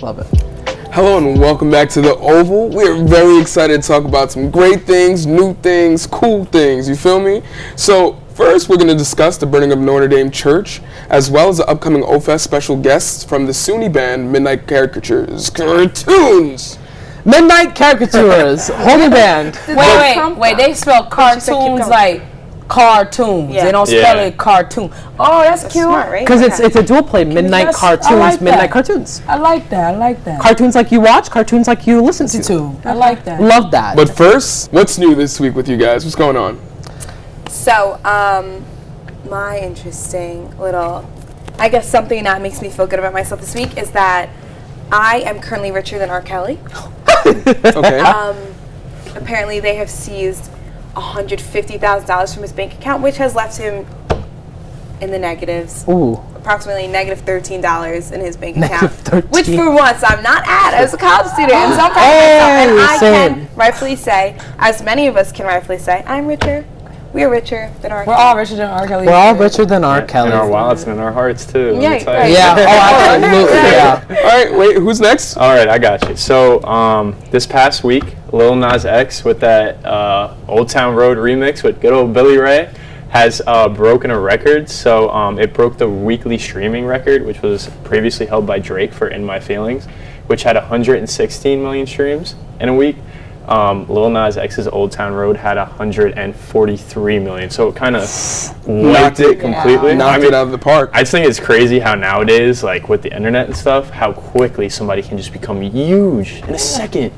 Love it. Hello and welcome back to The Oval. We are very excited to talk about some great things, new things, cool things, you feel me? So first we're going to discuss the burning of Notre Dame Church, as well as the upcoming O-Fest special guests from the SUNY band Midnight Caricatures. Cartoons! Midnight Caricatures, holy band. Wait, they spell cartoons like cartoons. Yeah. They don't spell it cartoon. Oh, that's cute. Smart, right? Because it's a dual play, Midnight Cartoons, like that. Midnight Cartoons. I like that. Cartoons like you watch, cartoons like you listen to. I like that. Love that. But first, what's new this week with you guys? What's going on? So, my interesting little, I guess something that makes me feel good about myself this week is that I am currently richer than R. Kelly. Okay. Apparently they have seized $150,000 from his bank account, which has left him in the negatives. Ooh. Approximately negative $13 in his bank account. Negative 13. Which for once I'm not at as a college student. And so I'm proud of Hey, myself. And I same. can rightfully say, as many of us can rightfully say, I'm richer. We are richer than R. We're all richer than R. Kelly. We're all richer than R. Kelly. In our wallets and in our hearts too. Yeah, let me tell you. right. Yeah, oh, absolutely, yeah. All right, wait, who's next? All right, I got you. So this past week, Lil Nas X with that Old Town Road remix with good old Billy Ray has broken a record. So it broke the weekly streaming record, which was previously held by Drake for In My Feelings, which had 116 million streams in a week. Lil Nas X's Old Town Road had 143 million, so it kind of wiped it completely. Knocked it out of the park. I just think it's crazy how nowadays, like with the internet and stuff, how quickly somebody can just become huge in a second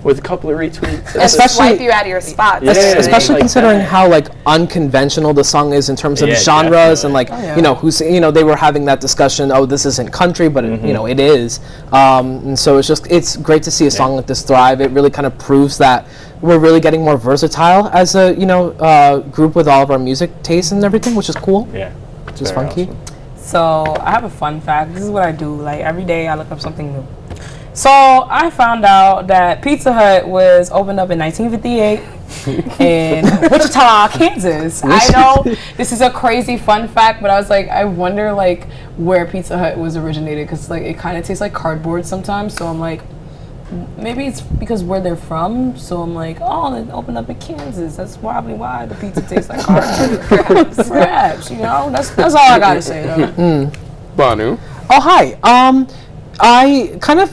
with a couple of retweets. Especially- Swipe you out of your spot. Yeah. Especially like considering that. how like unconventional the song is in terms of Yeah, genres and like definitely. you know who's they were having that discussion. Oh, this isn't country, but it is. And so it's great to see a song like this thrive. It really kind of proves that we're really getting more versatile as a group with all of our music tastes and everything, which is cool. Yeah, Which is very funky. awesome. So I have a fun fact. This is what I do. Like every day I look up something new. So I found out that Pizza Hut was opened up in 1958 in Wichita, Kansas. I know this is a crazy fun fact, but I was like, I wonder like where Pizza Hut was originated, because like it kind of tastes like cardboard sometimes. So I'm like, maybe it's because where they're from. So I'm like, oh, they opened up in Kansas. That's probably why the pizza tastes like cardboard. Perhaps, that's all I gotta say though. Banu. Oh, hi. I kind of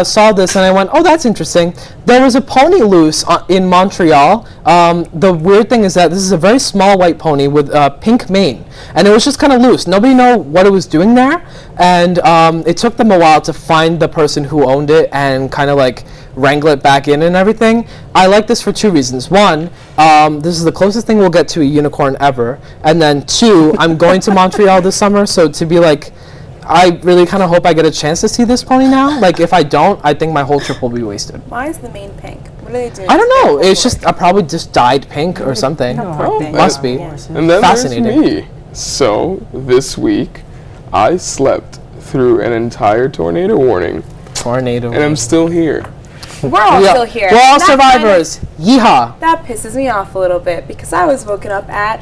saw this and I went, oh, that's interesting. There was a pony loose in Montreal. The weird thing is that this is a very small white pony with pink mane, and it was just kind of loose. Nobody knew what it was doing there, and it took them a while to find the person who owned it and kind of like wrangle it back in and everything. I like this for two reasons. One, this is the closest thing we'll get to a unicorn ever, and then two, I'm going to Montreal this summer, so to be like, I really kind of hope I get a chance to see this pony now. Like, if I don't, I think my whole trip will be wasted. Why is the mane pink? What are they doing? I don't know. It's just, I probably just dyed pink or something. Must be. And then Fascinating. there's me. So, this week, I slept through an entire tornado warning, Tornado. and I'm still here. We're all still here. We're all That kind of- survivors. Yeehaw. That pisses me off a little bit because I was woken up at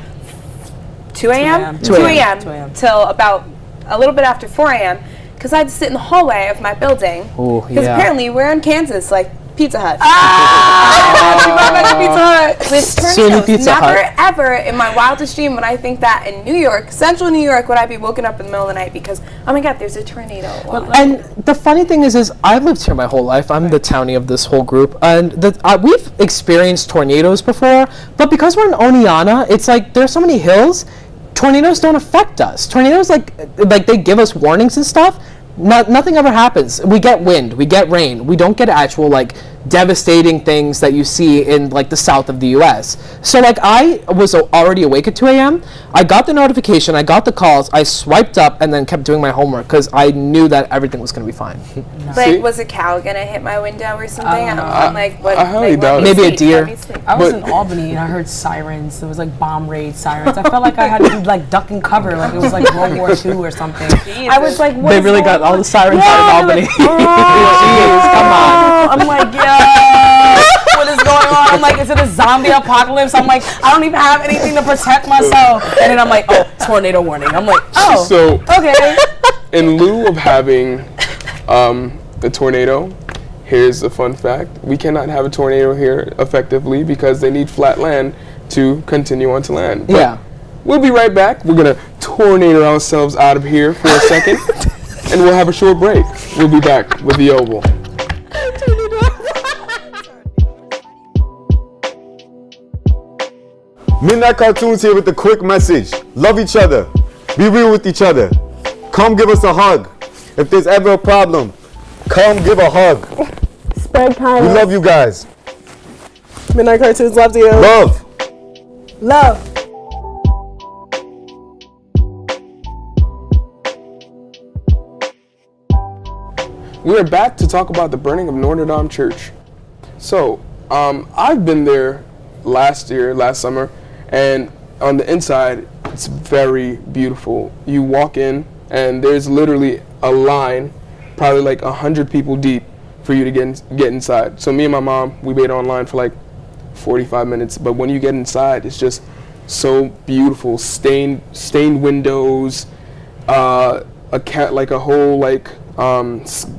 2 a.m. 2 a.m. till about a little bit after 4 a.m. because I had to sit in the hallway of my building Ooh, because yeah. apparently we're in Kansas, like Pizza Hut. With SUNY tornadoes. Pizza Never Hut. ever in my wildest dream would I think that in New York, central New York, would I be woken up in the middle of the night because, oh my God, there's a tornado. And the funny thing is I've lived here my whole life. I'm the townie of this whole group, and we've experienced tornadoes before. But because we're in Oneonta, it's like there's so many hills. Tornadoes don't affect us. Tornadoes like they give us warnings and stuff. Nothing ever happens. We get wind, we get rain. We don't get actual like devastating things that you see in like the south of the U.S. So like I was already awake at 2 a.m. I got the notification, I got the calls, I swiped up and then kept doing my homework because I knew that everything was going to be fine. Like, was a cow gonna hit my window or something? I'm like, what? I highly like, doubt let it. me Maybe a sleep, deer. let me sleep. I was But- in Albany and I heard sirens. There was like bomb raid sirens. I felt like I had to do like duck and cover, like it was like World War II or something. I was like, what They is really going got all on? the sirens Yeah, out of they're Albany. like, Jeez, come on. I'm like, yeah. What is going on? I'm like, is it a zombie apocalypse? I'm like, I don't even have anything to protect myself. And then I'm like, oh, tornado warning. I'm like, oh, So, okay. in lieu of having the tornado. Here's a fun fact. We cannot have a tornado here effectively because they need flat land to continue on to land. But Yeah. we'll be right back. We're going to tornado ourselves out of here for a second, and we'll have a short break. We'll be back with the Oval. Midnight Cartoons here with a quick message. Love each other. Be real with each other. Come give us a hug. If there's ever a problem, come give a hug. Spread We kindness. love you guys. Midnight Cartoons, love you. Love. Love. We are back to talk about the burning of Notre Dame Church. So, I've been there last summer, and on the inside, it's very beautiful. You walk in, and there's literally a line, probably like 100 people deep, for you to get inside. So me and my mom, we waited online for like 45 minutes, but when you get inside, it's just so beautiful. Stained windows, a whole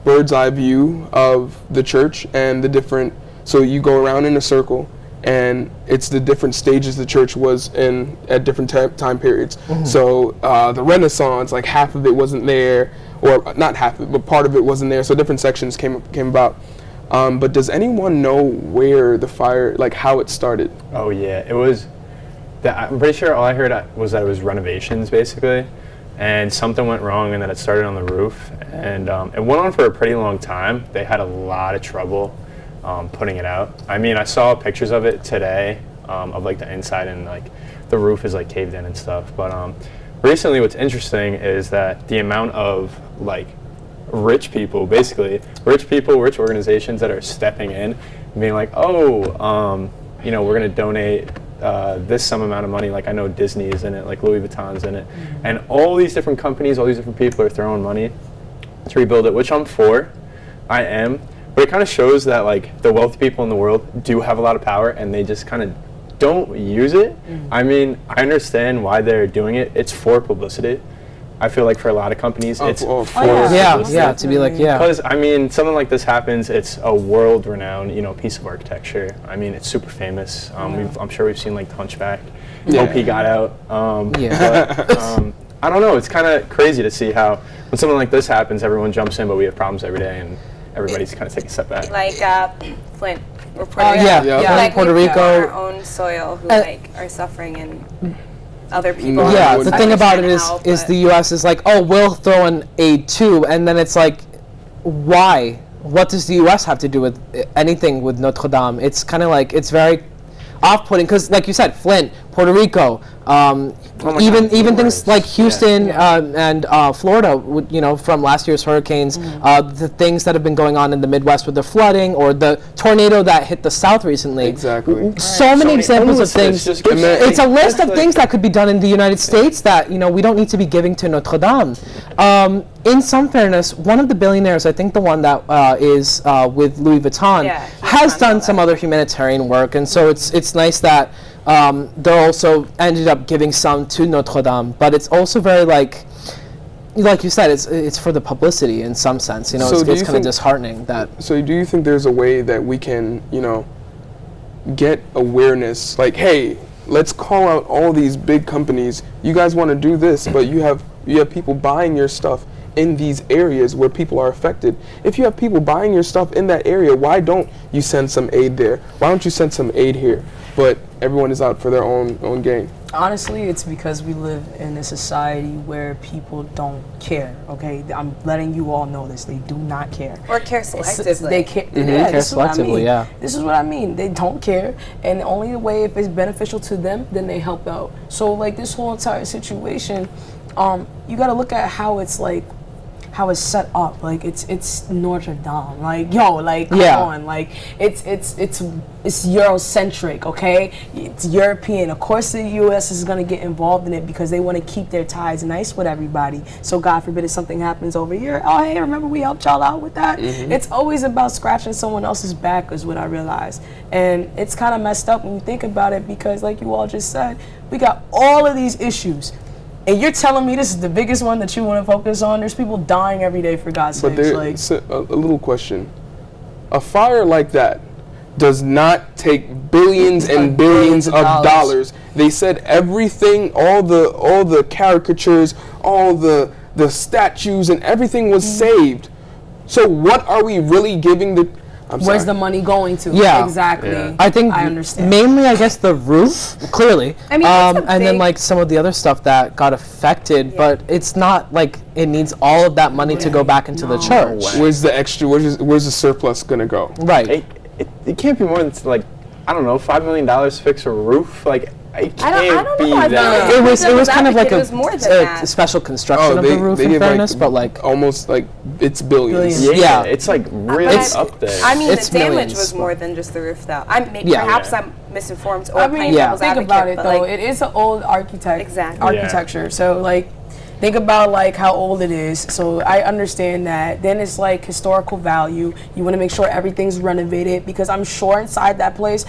bird's eye view of the church and the different. So you go around in a circle, and it's the different stages the church was in at different time periods. So the Renaissance, like half of it wasn't there, or not half of it, but part of it wasn't there. So different sections came about. But does anyone know where the fire, like how it started? Oh yeah, it was. I'm pretty sure all I heard was that it was renovations basically, and something went wrong, and then it started on the roof, and it went on for a pretty long time. They had a lot of trouble putting it out. I mean, I saw pictures of it today of like the inside, and like the roof is like caved in and stuff. But recently, what's interesting is that the amount of like rich people, rich organizations that are stepping in and being like, oh, we're gonna donate this some amount of money. Like I know Disney is in it, like Louis Vuitton's in it, and all these different companies, all these different people are throwing money to rebuild it, which I'm for. I am. But it kind of shows that like the wealthy people in the world do have a lot of power, and they just kind of don't use it. I mean, I understand why they're doing it. It's for publicity. I feel like for a lot of companies, it's for publicity. Yeah, to be like, yeah. Because I mean, something like this happens. It's a world-renowned, piece of architecture. I mean, it's super famous. I'm sure we've seen like the Hunchback. Hope he got out. But, I don't know. It's kind of crazy to see how when something like this happens, everyone jumps in, but we have problems every day, and everybody's kind of taking a step back. Like Flint or Puerto Rico. Like Puerto Rico. Our own soil who are suffering, and other people. Yeah, the thing about it is the U.S. is like, oh, we'll throw in aid too, and then it's like, why? What does the U.S. have to do with anything with Notre Dame? It's kind of like, it's very off-putting because, like you said, Flint, Puerto Rico, even things like Houston and Florida, from last year's hurricanes, the things that have been going on in the Midwest with the flooding or the tornado that hit the South recently. Exactly. So many examples of things. It's a list of things that could be done in the United States that we don't need to be giving to Notre Dame. In some fairness, one of the billionaires, I think the one that is with Louis Vuitton, has done some other humanitarian work, and so it's nice that they're also ended up giving some to Notre Dame. But it's also very like you said, it's for the publicity in some sense. It's kind of disheartening that. So do you think there's a way that we can, get awareness? Like, hey, let's call out all these big companies. You guys want to do this, but you have people buying your stuff in these areas where people are affected. If you have people buying your stuff in that area, why don't you send some aid there? Why don't you send some aid here? But everyone is out for their own gain. Honestly, it's because we live in a society where people don't care, okay? I'm letting you all know this. They do not care. Or care selectively. They care. Care selectively, This is what I mean. They don't care, and the only way if it's beneficial to them, then they help out. So, like, this whole entire situation, you got to look at how it's like, how it's set up. Like it's Notre Dame. Like come on. Like it's Eurocentric. Okay, it's European. Of course, the U.S. is gonna get involved in it because they want to keep their ties nice with everybody. So God forbid if something happens over here. Oh hey, remember we helped y'all out with that? It's always about scratching someone else's back is what I realized, and it's kind of messed up when you think about it because like you all just said, we got all of these issues. And you're telling me this is the biggest one that you want to focus on? There's people dying every day, for God's But sakes. there's a little question. A fire like that does not take billions and billions of dollars. They said everything, all the caricatures, all the statues and everything was saved. So what are we really giving the... Where's the money going to? Yeah. Exactly. Yeah. I think I understand. mainly, I guess, the roof, clearly. I mean, that's a and then big- like some of the other stuff that got affected, but it's not like it needs all of that money to go back into the church. Where's the extra, where's the surplus gonna go? Right. It can't be more than like, I don't know, $5 million to fix a roof. Like, it I don't can't be know. I that. feel It was devil's kind of like advocate, it was more than a that. special construction of the roof, in give, fairness, like, but like almost like it's billions. Billions. Yeah, Yeah. it's like really But up there. I mean, It's the damage millions, was but- more than just the roof, though. Yeah. Perhaps I'm misinformed or I mean, playing devil's think advocate, about it but, though. like, It is an old Exactly. architecture. So like, think about like how old it is. So I understand that. Then it's like historical value. You want to make sure everything's renovated because I'm sure inside that place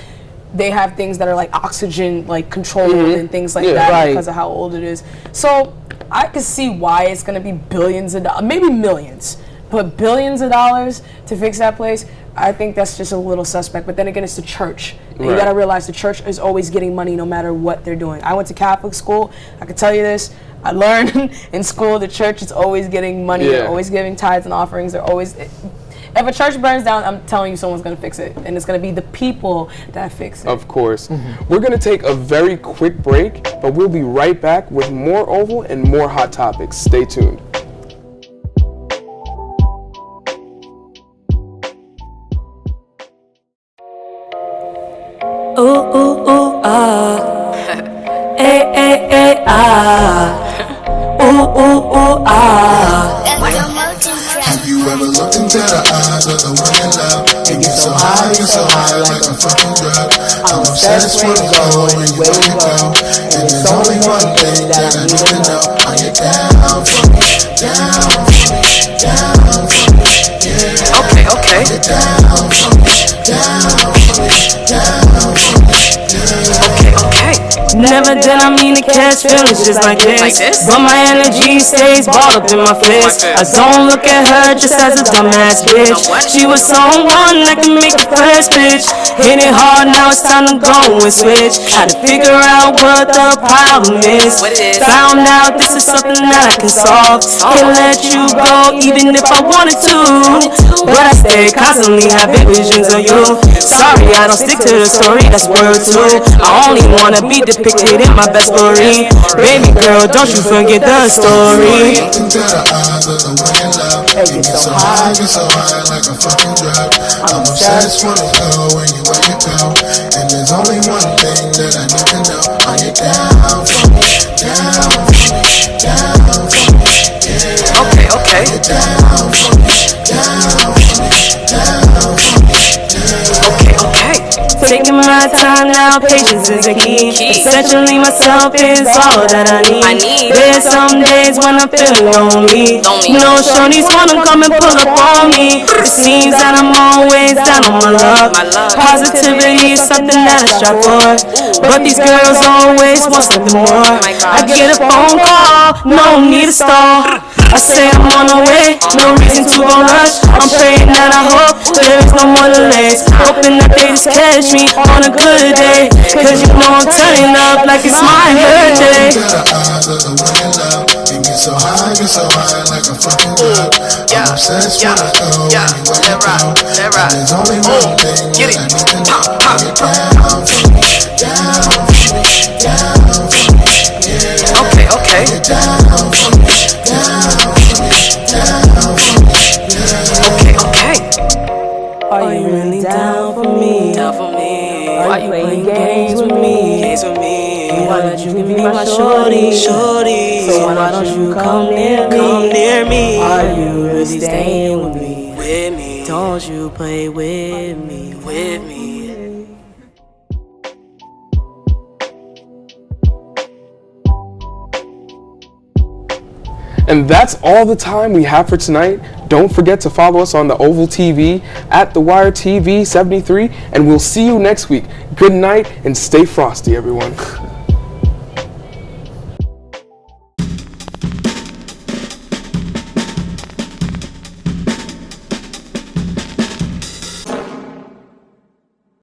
they have things that are like oxygen like controlled and things like that Right. because of how old it is. So I can see why it's going to be billions of dollars, maybe millions, but billions of dollars to fix that place. I think that's just a little suspect. But then again, it's the church. And you Right. got to realize the church is always getting money no matter what they're doing. I went to Catholic school. I can tell you this. I learned in school the church is always getting money. They're Yeah. always giving tithes and offerings. They're always... If a church burns down, I'm telling you someone's going to fix it. And it's going to be the people that fix it. Of course. We're going to take a very quick break, but we'll be right back with more Oval and more hot topics. Stay tuned. Ooh, ooh, ooh, ah. Ay, ay, ay, ah. Ooh, ooh, ooh, ah. Have you ever looked into the eyes of the one you love? And you're so high like a fucking drug. I'm obsessed with it all when you let it go. And there's only one thing that I need to know. Are you down for me? Down for me? Down for me? Yeah. Okay, okay. Are you down for me? Down for me? Down for me? Yeah. Okay, okay. Never did I mean to catch feelings just like this. But my energy stays balled up in my fist. I don't look at her just as a dumbass bitch. She was someone that can make the first bitch. Hit it hard, now it's time to go and switch. Had to figure out what the problem is. Found out this is something that I can solve. Can't let you go even if I wanted to. But I stay constantly having visions of you. Sorry, I don't stick to the story, that's word two. I only wanna be depicted in my best glory. Baby girl, don't you forget the story. Look into the eyes of the one you love. And you're so high like a fucking drug. I'm obsessed with it all when you let it go. And there's only one thing that I need to know. Are you down for me? Down for me? Down for me? Yeah. Okay, okay. Are you down for me? Down for me? Down for me? Yeah. Okay, okay. Taking my time now, patience is the key. Essentially myself is all that I need. There's some days when I'm feeling lonely. No shorties wanna come and pull up on me. It seems that I'm always down on my luck. Positivity is something that I strive for, but these girls always want something more. I get a phone call, no need to stall. I say I'm on the way, no reason to go rush. I'm praying that I hope there is no more delays. Hoping that they just catch me on a good day, cause you know I'm turning up like it's my birthday. Look into the eyes of the one you love. And you're so high like a fucking drug. I'm obsessed with it all when you let it go. And there's only one thing that I need to know. Are you down for me? Down for me? Down for me? Yeah. Okay, okay. Are you down for me? Down for me? Down for me? Yeah. Okay, okay. Are you really down for me? Down for me. Are you playing games with me? Games with me. Why don't you give me my shorty? Shorty. So why don't you come near me? Come near me. Are you really staying with me? With me. Don't you play with me? With me. And that's all the time we have for tonight. Don't forget to follow us on the Oval TV at The Wire TV 73, and we'll see you next week. Good night and stay frosty, everyone.